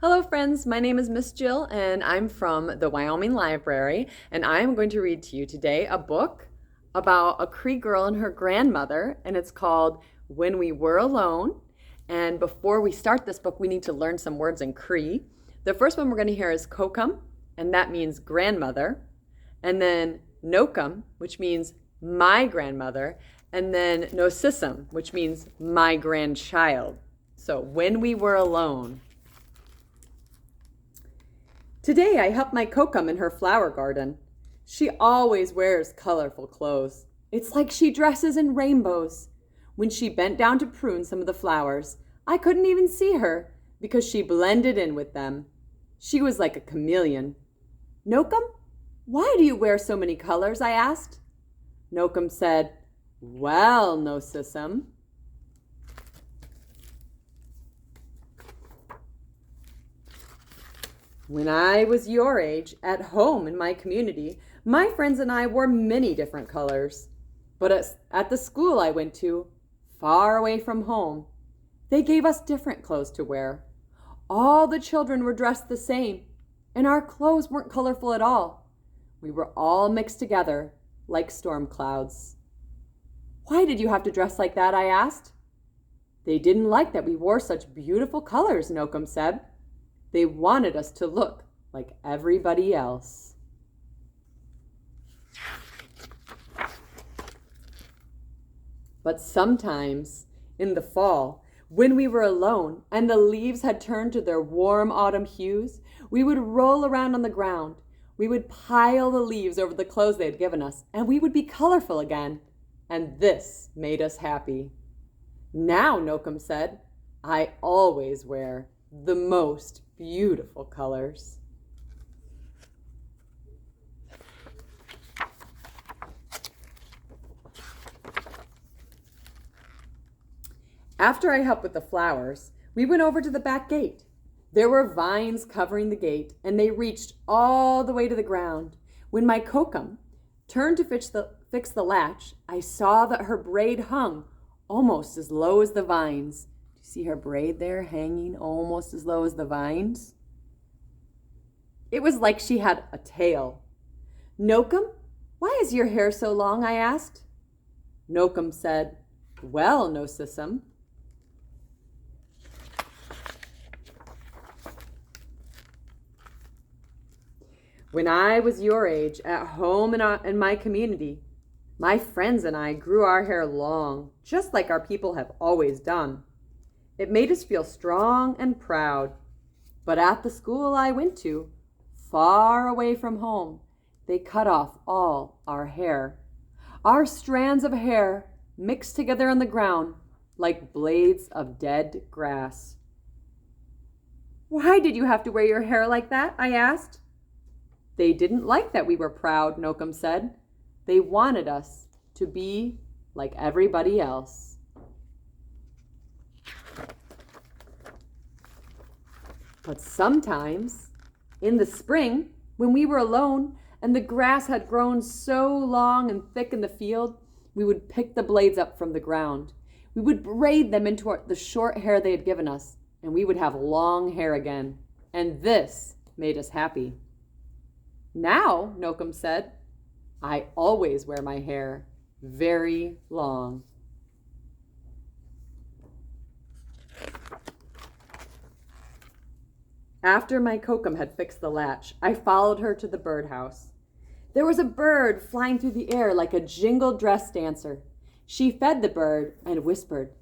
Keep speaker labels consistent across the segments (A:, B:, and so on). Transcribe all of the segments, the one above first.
A: Hello friends, my name is Miss Jill and I'm from the Wyoming Library and I'm going to read to you today a book about a Cree girl and her grandmother, and it's called When We Were Alone. And before we start this book, we need to learn some words in Cree. The first one we're going to hear is Kokum, and that means grandmother, and then Nokum, which means my grandmother, and then Nosissum, which means my grandchild. So when we were alone. Today I helped my Kokum in her flower garden. She always wears colorful clothes. It's like she dresses in rainbows. When she bent down to prune some of the flowers, I couldn't even see her because she blended in with them. She was like a chameleon. Nokum, why do you wear so many colors? I asked. Nokum said, well, Nosissum. When I was your age, at home in my community, my friends and I wore many different colors. But at the school I went to, far away from home, they gave us different clothes to wear. All the children were dressed the same, and our clothes weren't colorful at all. We were all mixed together like storm clouds. Why did you have to dress like that? I asked. They didn't like that we wore such beautiful colors, Nokum said. They wanted us to look like everybody else. But sometimes, in the fall, when we were alone and the leaves had turned to their warm autumn hues, we would roll around on the ground. We would pile the leaves over the clothes they had given us, and we would be colorful again. And this made us happy. Now, Nokum said, I always wear the most beautiful colors. After I helped with the flowers, we went over to the back gate. There were vines covering the gate, and they reached all the way to the ground. When my Kokum turned to fix the latch, I saw that her braid hung almost as low as the vines. See her braid there hanging almost as low as the vines? It was like she had a tail. Nokum, why is your hair so long? I asked. Nokum said, well, Nosissum. When I was your age, at home in my community, my friends and I grew our hair long, just like our people have always done. It made us feel strong and proud. But at the school I went to, far away from home, they cut off all our hair. Our strands of hair mixed together on the ground like blades of dead grass. Why did you have to wear your hair like that? I asked. They didn't like that we were proud, Nokum said. They wanted us to be like everybody else. But sometimes, in the spring, when we were alone and the grass had grown so long and thick in the field, we would pick the blades up from the ground. We would braid them into the short hair they had given us, and we would have long hair again. And this made us happy. Now, Nokum said, I always wear my hair very long. After my Kokum had fixed the latch, I followed her to the birdhouse. There was a bird flying through the air like a jingled dress dancer. She fed the bird and whispered,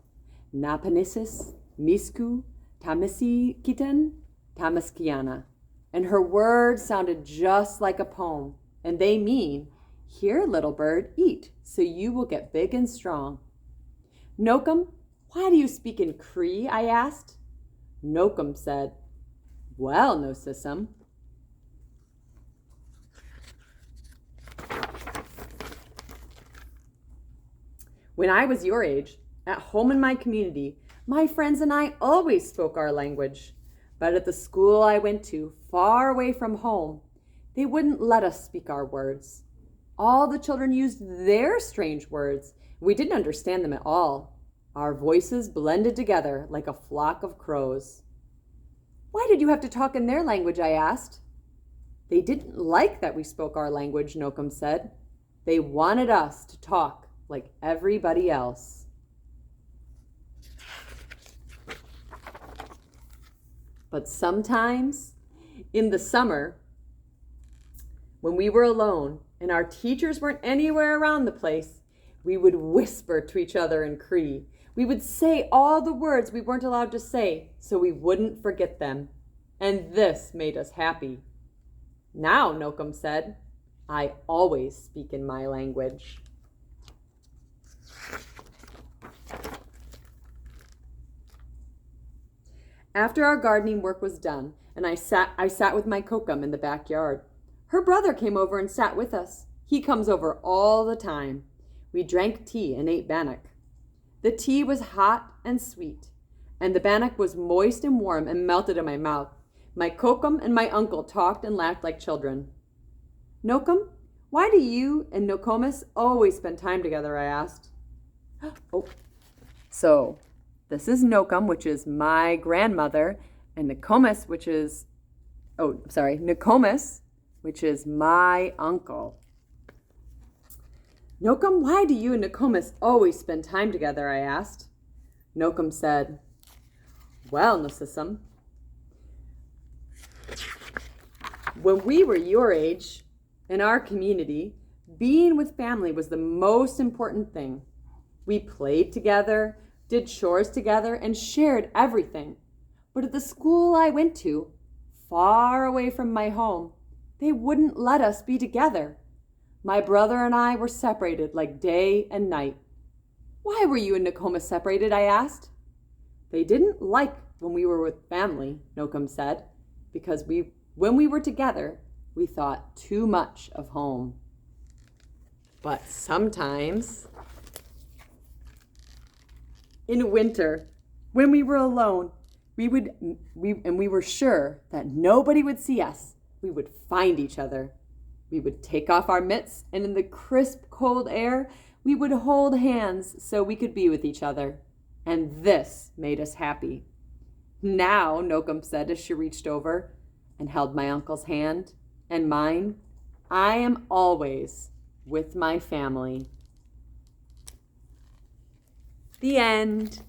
A: Napanissis, Misku, Tamisi Kiten, Tamaskiana. And her words sounded just like a poem, and they mean, here, little bird, eat, so you will get big and strong. Nokum, why do you speak in Cree? I asked. Nokum said, well, Nosissum. When I was your age, at home in my community, my friends and I always spoke our language. But at the school I went to, far away from home, they wouldn't let us speak our words. All the children used their strange words. We didn't understand them at all. Our voices blended together like a flock of crows. Why did you have to talk in their language? I asked. They didn't like that we spoke our language, Nokum said. They wanted us to talk like everybody else. But sometimes, in the summer, when we were alone and our teachers weren't anywhere around the place, we would whisper to each other in Cree. We would say all the words we weren't allowed to say so we wouldn't forget them. And this made us happy. Now, Nokum said, I always speak in my language. After our gardening work was done, and I sat with my kokum in the backyard. Her brother came over and sat with us. He comes over all the time. We drank tea and ate bannock. The tea was hot and sweet, and the bannock was moist and warm and melted in my mouth. My kokum and my uncle talked and laughed like children. Nokum, why do you and Nokomis always spend time together? I asked. So this is Nokum, which is my grandmother, and Nokomis, which is my uncle. Nokum, why do you and Nokomis always spend time together? I asked. Nokum said, well, Nosisum, when we were your age, in our community, being with family was the most important thing. We played together, did chores together, and shared everything. But at the school I went to, far away from my home, they wouldn't let us be together. My brother and I were separated like day and night. Why were you and Nokomis separated? I asked. They didn't like when we were with family, Nokum said, because when we were together, we thought too much of home. But sometimes, in winter, when we were alone, we were sure that nobody would see us, we would find each other. We would take off our mitts, and in the crisp, cold air, we would hold hands so we could be with each other. And this made us happy. Now, Nokum said as she reached over and held my uncle's hand and mine, I am always with my family. The end.